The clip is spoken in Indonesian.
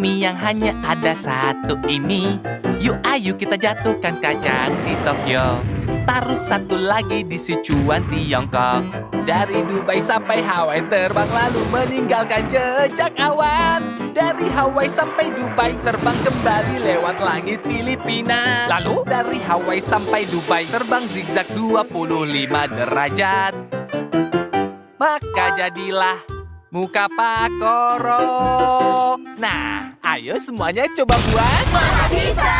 bumi yang hanya ada satu ini. Yuk ayo kita jatuhkan kacang di Tokyo. Taruh satu lagi di Sichuan, Tiongkok. Dari Dubai sampai Hawaii terbang lalu meninggalkan jejak awan. Dari Hawaii sampai Dubai terbang kembali lewat langit Filipina. Lalu dari Hawaii sampai Dubai terbang zigzag 25 derajat. Maka jadilah muka Pak Koro. Nah, ayo semuanya coba buat. Mana bisa?